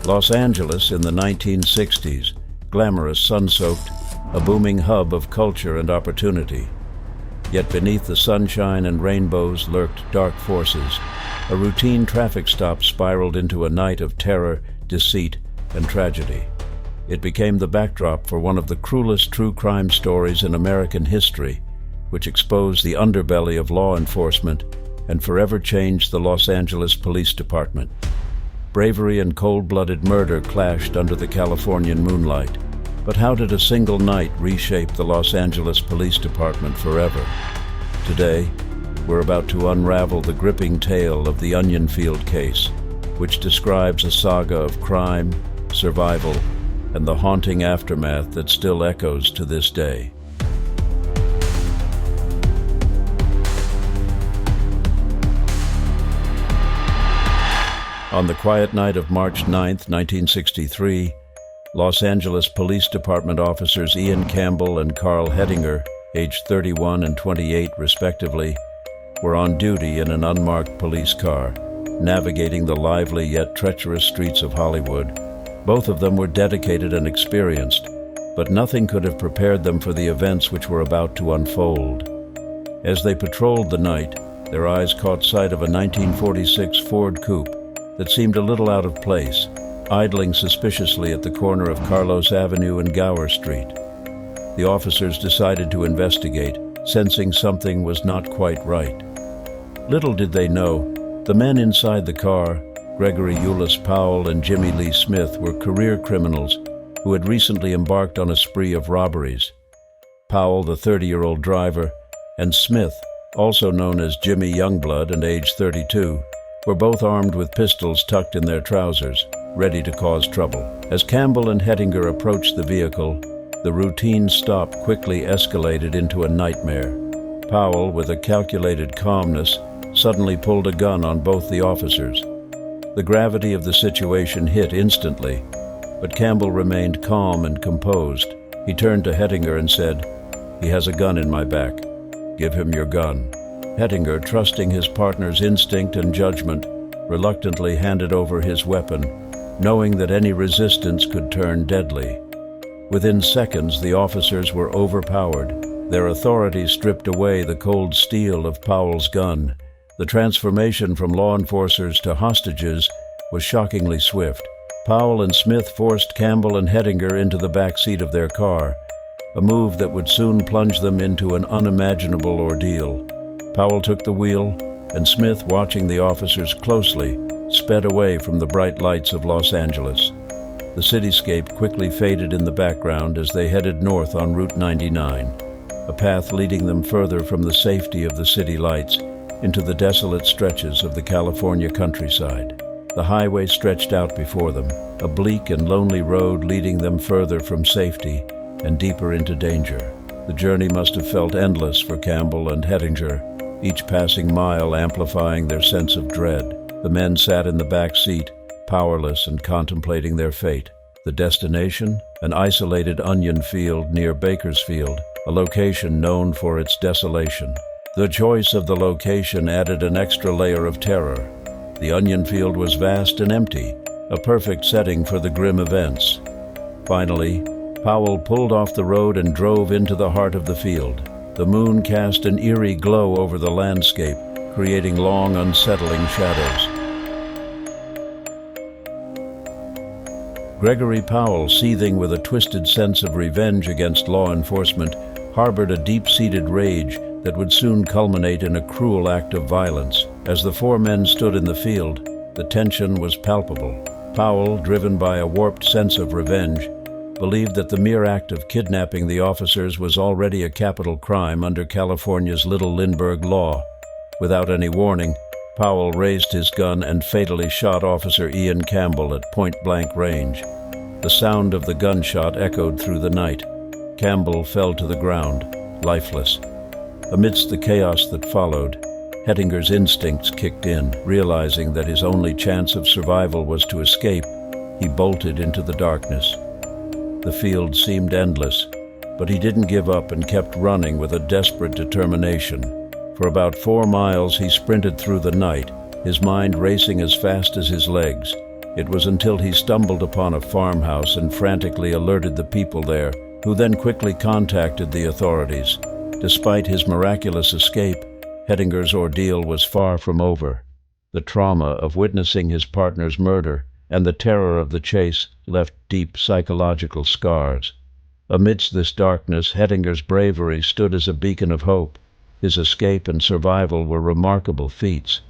Los Angeles in the 1960s, glamorous, sun-soaked, a booming hub of culture and opportunity. Yet beneath the sunshine and rainbows lurked dark forces. A routine traffic stop spiraled into a night of terror, deceit, and tragedy. It became the backdrop for one of the cruelest true crime stories in American history, which exposed the underbelly of law enforcement and forever changed the Los Angeles Police Department. Bravery and cold-blooded murder clashed under the Californian moonlight. But how did a single night reshape the Los Angeles Police Department forever? Today, we're about to unravel the gripping tale of the Onion Field case, which describes a saga of crime, survival, and the haunting aftermath that still echoes to this day. On the quiet night of March 9, 1963, Los Angeles Police Department officers Ian Campbell and Karl Hettinger, aged 31 and 28 respectively, were on duty in an unmarked police car, navigating the lively yet treacherous streets of Hollywood. Both of them were dedicated and experienced, but nothing could have prepared them for the events which were about to unfold. As they patrolled the night, their eyes caught sight of a 1946 Ford coupe that seemed a little out of place, idling suspiciously at the corner of Carlos Avenue and Gower Street. The officers decided to investigate, sensing something was not quite right. Little did they know, the men inside the car, Gregory Euless Powell and Jimmy Lee Smith, were career criminals who had recently embarked on a spree of robberies. Powell, the 30-year-old driver, and Smith, also known as Jimmy Youngblood and age 32, were both armed with pistols tucked in their trousers, ready to cause trouble. As Campbell and Hettinger approached the vehicle, the routine stop quickly escalated into a nightmare. Powell, with a calculated calmness, suddenly pulled a gun on both the officers. The gravity of the situation hit instantly, but Campbell remained calm and composed. He turned to Hettinger and said, "He has a gun in my back. Give him your gun." Hettinger, trusting his partner's instinct and judgment, reluctantly handed over his weapon, knowing that any resistance could turn deadly. Within seconds, the officers were overpowered, their authority stripped away the cold steel of Powell's gun. The transformation from law enforcers to hostages was shockingly swift. Powell and Smith forced Campbell and Hettinger into the back seat of their car, a move that would soon plunge them into an unimaginable ordeal. Powell took the wheel, and Smith, watching the officers closely, sped away from the bright lights of Los Angeles. The cityscape quickly faded in the background as they headed north on Route 99, a path leading them further from the safety of the city lights into the desolate stretches of the California countryside. The highway stretched out before them, a bleak and lonely road leading them further from safety and deeper into danger. The journey must have felt endless for Campbell and Hettinger, each passing mile amplifying their sense of dread. The men sat in the back seat, powerless and contemplating their fate. The destination? An isolated onion field near Bakersfield, a location known for its desolation. The choice of the location added an extra layer of terror. The onion field was vast and empty, a perfect setting for the grim events. Finally, Powell pulled off the road and drove into the heart of the field. The moon cast an eerie glow over the landscape, creating long, unsettling shadows. Gregory Powell, seething with a twisted sense of revenge against law enforcement, harbored a deep-seated rage that would soon culminate in a cruel act of violence. As the four men stood in the field, the tension was palpable. Powell, driven by a warped sense of revenge, believed that the mere act of kidnapping the officers was already a capital crime under California's Little Lindbergh law. Without any warning, Powell raised his gun and fatally shot Officer Ian Campbell at point-blank range. The sound of the gunshot echoed through the night. Campbell fell to the ground, lifeless. Amidst the chaos that followed, Hettinger's instincts kicked in. Realizing that his only chance of survival was to escape, he bolted into the darkness. The field seemed endless, but he didn't give up and kept running with a desperate determination. For about 4 miles he sprinted through the night, his mind racing as fast as his legs. It was until he stumbled upon a farmhouse and frantically alerted the people there, who then quickly contacted the authorities. Despite his miraculous escape, Hettinger's ordeal was far from over. The trauma of witnessing his partner's murder and the terror of the chase left deep psychological scars. Amidst this darkness, Hettinger's bravery stood as a beacon of hope. His escape and survival were remarkable feats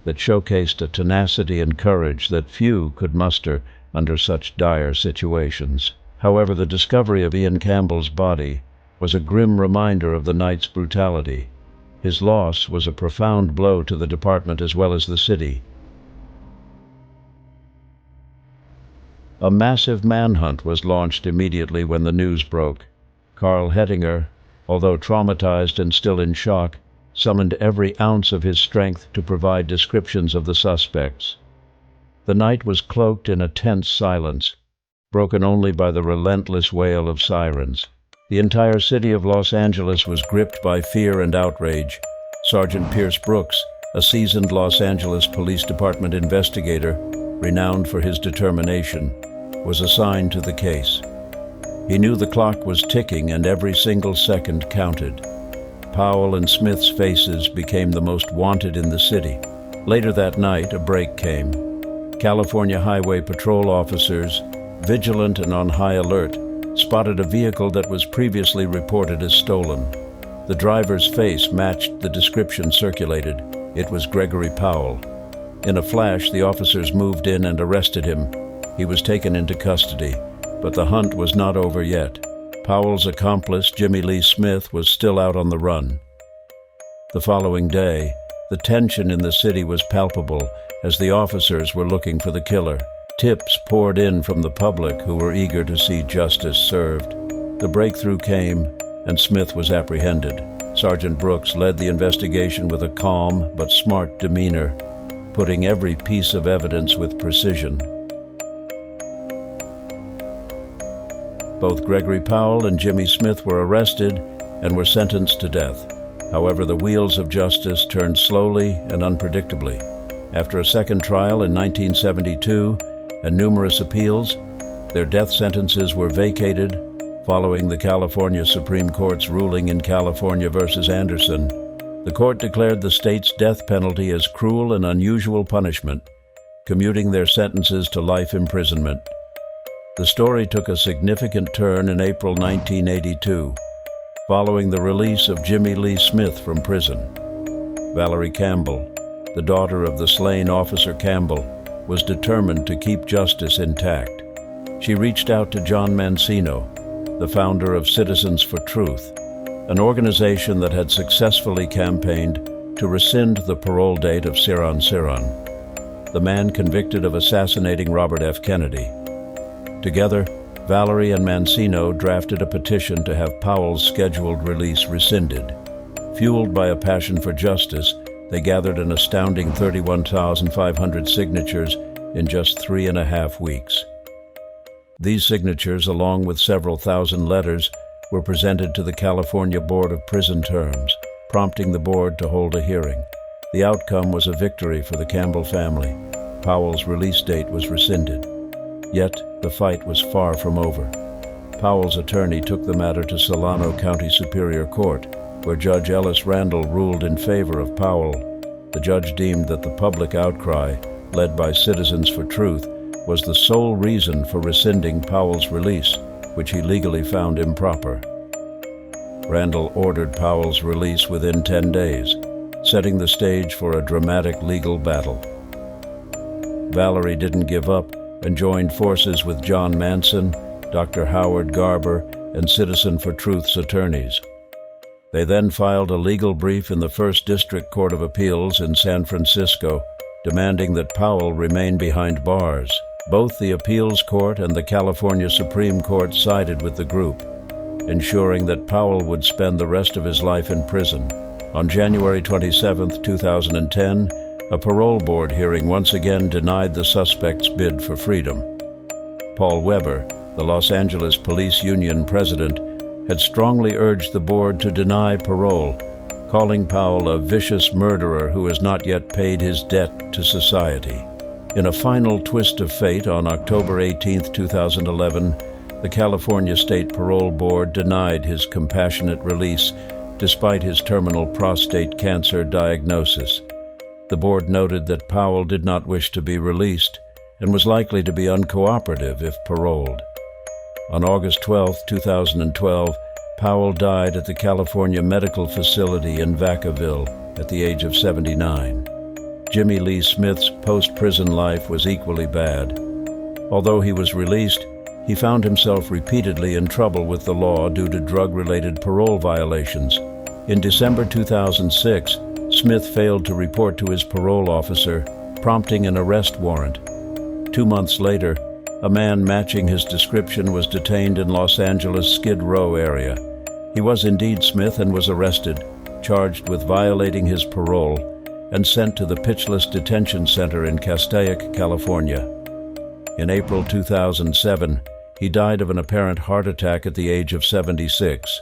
that showcased a tenacity and courage that few could muster under such dire situations. However, the discovery of Ian Campbell's body was a grim reminder of the night's brutality. His loss was a profound blow to the department as well as the city. A massive manhunt was launched immediately when the news broke. Karl Hettinger, although traumatized and still in shock, summoned every ounce of his strength to provide descriptions of the suspects. The night was cloaked in a tense silence, broken only by the relentless wail of sirens. The entire city of Los Angeles was gripped by fear and outrage. Sergeant Pierce Brooks, a seasoned Los Angeles Police Department investigator, renowned for his determination, was assigned to the case. He knew the clock was ticking and every single second counted. Powell and Smith's faces became the most wanted in the city. Later that night, a break came. California Highway Patrol officers, vigilant and on high alert, spotted a vehicle that was previously reported as stolen. The driver's face matched the description circulated. It was Gregory Powell. In a flash, the officers moved in and arrested him. He was taken into custody, but the hunt was not over yet. Powell's accomplice, Jimmy Lee Smith, was still out on the run. The following day, the tension in the city was palpable as the officers were looking for the killer. Tips poured in from the public who were eager to see justice served. The breakthrough came, and Smith was apprehended. Sergeant Brooks led the investigation with a calm but smart demeanor, putting every piece of evidence with precision. Both Gregory Powell and Jimmy Smith were arrested and were sentenced to death. However, the wheels of justice turned slowly and unpredictably. After a second trial in 1972 and numerous appeals, their death sentences were vacated following the California Supreme Court's ruling in California versus Anderson. The court declared the state's death penalty as cruel and unusual punishment, commuting their sentences to life imprisonment. The story took a significant turn in April 1982, following the release of Jimmy Lee Smith from prison. Valerie Campbell, the daughter of the slain Officer Campbell, was determined to keep justice intact. She reached out to John Mancino, the founder of Citizens for Truth, an organization that had successfully campaigned to rescind the parole date of Ciron Ciron, the man convicted of assassinating Robert F. Kennedy. Together, Valerie and Mancino drafted a petition to have Powell's scheduled release rescinded. Fueled by a passion for justice, they gathered an astounding 31,500 signatures in just 3.5 weeks. These signatures, along with several thousand letters, were presented to the California Board of Prison Terms, prompting the board to hold a hearing. The outcome was a victory for the Campbell family. Powell's release date was rescinded. Yet, the fight was far from over. Powell's attorney took the matter to Solano County Superior Court, where Judge Ellis Randall ruled in favor of Powell. The judge deemed that the public outcry, led by Citizens for Truth, was the sole reason for rescinding Powell's release, which he legally found improper. Randall ordered Powell's release within 10 days, setting the stage for a dramatic legal battle. Valerie didn't give up and joined forces with John Manson, Dr. Howard Garber, and Citizen for Truth's attorneys. They then filed a legal brief in the First District Court of Appeals in San Francisco, demanding that Powell remain behind bars. Both the appeals court and the California Supreme Court sided with the group, ensuring that Powell would spend the rest of his life in prison. On January 27, 2010, a parole board hearing once again denied the suspect's bid for freedom. Paul Weber, the Los Angeles Police Union president, had strongly urged the board to deny parole, calling Powell a vicious murderer who has not yet paid his debt to society. In a final twist of fate, on October 18, 2011, the California State Parole Board denied his compassionate release despite his terminal prostate cancer diagnosis. The board noted that Powell did not wish to be released and was likely to be uncooperative if paroled. On August 12, 2012, Powell died at the California Medical Facility in Vacaville at the age of 79. Jimmy Lee Smith's post-prison life was equally bad. Although he was released, he found himself repeatedly in trouble with the law due to drug-related parole violations. In December 2006, Smith failed to report to his parole officer, prompting an arrest warrant. 2 months later, a man matching his description was detained in Los Angeles' Skid Row area. He was indeed Smith and was arrested, charged with violating his parole, and sent to the Pitchless Detention Center in Castaic, California. In April 2007, he died of an apparent heart attack at the age of 76.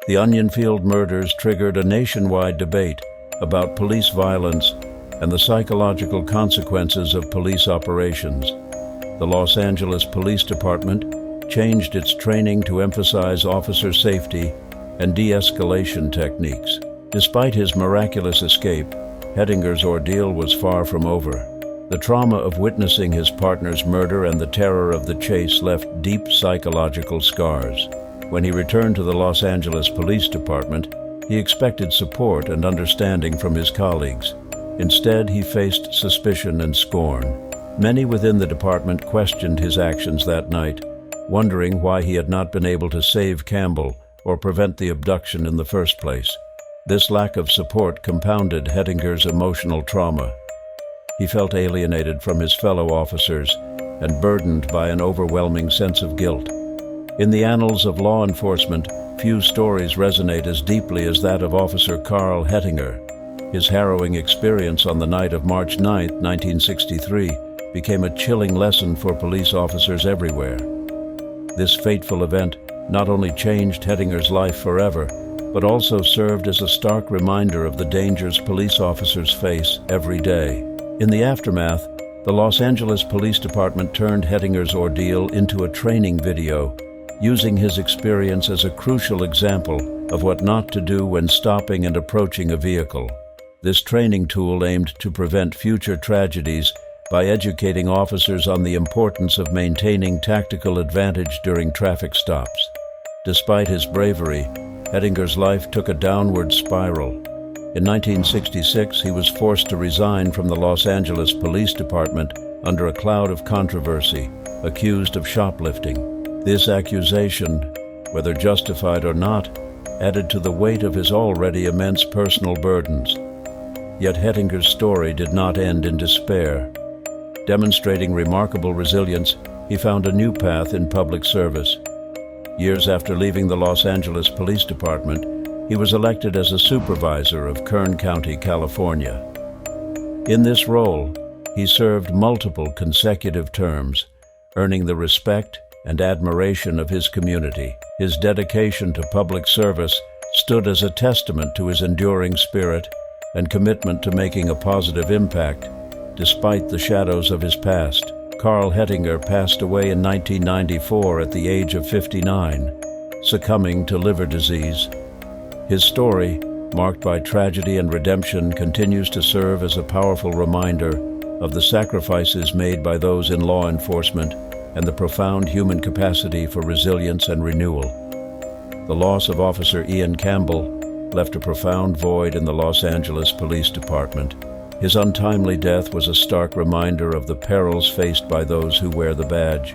The Onion Field murders triggered a nationwide debate about police violence and the psychological consequences of police operations. The Los Angeles Police Department changed its training to emphasize officer safety and de-escalation techniques. Despite his miraculous escape, Hettinger's ordeal was far from over. The trauma of witnessing his partner's murder and the terror of the chase left deep psychological scars. When he returned to the Los Angeles Police Department, he expected support and understanding from his colleagues. Instead, he faced suspicion and scorn. Many within the department questioned his actions that night, wondering why he had not been able to save Campbell or prevent the abduction in the first place. This lack of support compounded Hettinger's emotional trauma. He felt alienated from his fellow officers and burdened by an overwhelming sense of guilt. In the annals of law enforcement, few stories resonate as deeply as that of Officer Karl Hettinger. His harrowing experience on the night of March 9, 1963, became a chilling lesson for police officers everywhere. This fateful event not only changed Hettinger's life forever, but also served as a stark reminder of the dangers police officers face every day. In the aftermath, the Los Angeles Police Department turned Hettinger's ordeal into a training video, using his experience as a crucial example of what not to do when stopping and approaching a vehicle. This training tool aimed to prevent future tragedies by educating officers on the importance of maintaining tactical advantage during traffic stops. Despite his bravery, Hettinger's life took a downward spiral. In 1966, he was forced to resign from the Los Angeles Police Department under a cloud of controversy, accused of shoplifting. This accusation, whether justified or not, added to the weight of his already immense personal burdens. Yet Hettinger's story did not end in despair. Demonstrating remarkable resilience, he found a new path in public service. Years after leaving the Los Angeles Police Department, he was elected as a supervisor of Kern County, California. In this role, he served multiple consecutive terms, earning the respect and admiration of his community. His dedication to public service stood as a testament to his enduring spirit and commitment to making a positive impact, despite the shadows of his past. Karl Hettinger passed away in 1994 at the age of 59, succumbing to liver disease. His story, marked by tragedy and redemption, continues to serve as a powerful reminder of the sacrifices made by those in law enforcement and the profound human capacity for resilience and renewal. The loss of Officer Ian Campbell left a profound void in the Los Angeles Police Department. His untimely death was a stark reminder of the perils faced by those who wear the badge.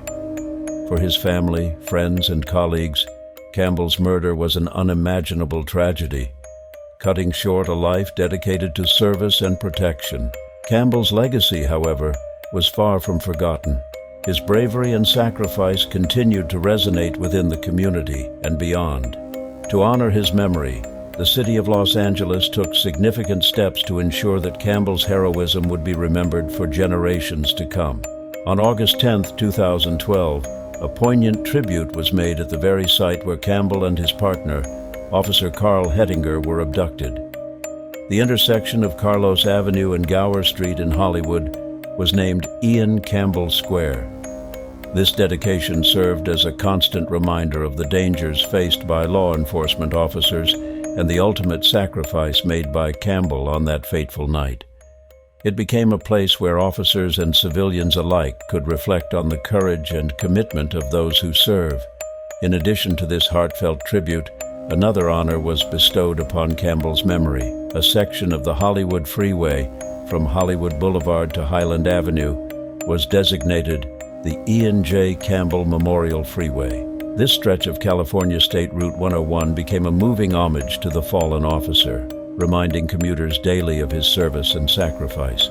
For his family, friends, and colleagues, Campbell's murder was an unimaginable tragedy, cutting short a life dedicated to service and protection. Campbell's legacy, however, was far from forgotten. His bravery and sacrifice continued to resonate within the community and beyond. To honor his memory, the city of Los Angeles took significant steps to ensure that Campbell's heroism would be remembered for generations to come. On August 10, 2012, a poignant tribute was made at the very site where Campbell and his partner, Officer Karl Hettinger, were abducted. The intersection of Carlos Avenue and Gower Street in Hollywood was named Ian Campbell Square. This dedication served as a constant reminder of the dangers faced by law enforcement officers and the ultimate sacrifice made by Campbell on that fateful night. It became a place where officers and civilians alike could reflect on the courage and commitment of those who serve. In addition to this heartfelt tribute, another honor was bestowed upon Campbell's memory. A section of the Hollywood Freeway, from Hollywood Boulevard to Highland Avenue, was designated the Ian J. Campbell Memorial Freeway. This stretch of California State Route 101 became a moving homage to the fallen officer, reminding commuters daily of his service and sacrifice.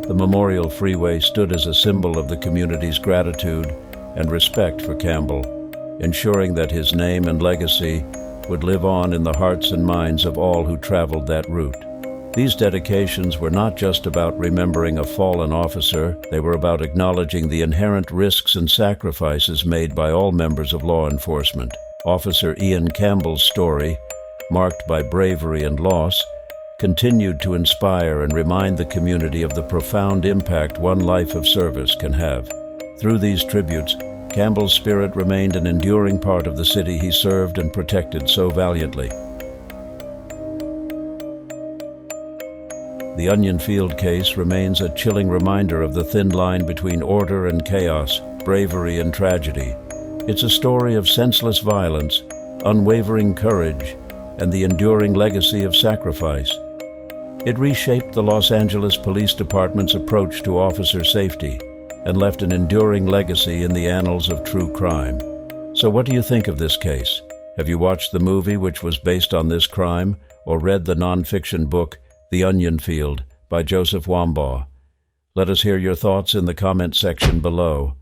The Memorial Freeway stood as a symbol of the community's gratitude and respect for Campbell, ensuring that his name and legacy would live on in the hearts and minds of all who traveled that route. These dedications were not just about remembering a fallen officer, they were about acknowledging the inherent risks and sacrifices made by all members of law enforcement. Officer Ian Campbell's story, marked by bravery and loss, continued to inspire and remind the community of the profound impact one life of service can have. Through these tributes, Campbell's spirit remained an enduring part of the city he served and protected so valiantly. The Onion Field case remains a chilling reminder of the thin line between order and chaos, bravery and tragedy. It's a story of senseless violence, unwavering courage, and the enduring legacy of sacrifice. It reshaped the Los Angeles Police Department's approach to officer safety and left an enduring legacy in the annals of true crime. So what do you think of this case? Have you watched the movie which was based on this crime, or read the nonfiction book The Onion Field by Joseph Wambaugh? Let us hear your thoughts in the comment section below.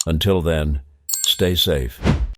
Until then, stay safe.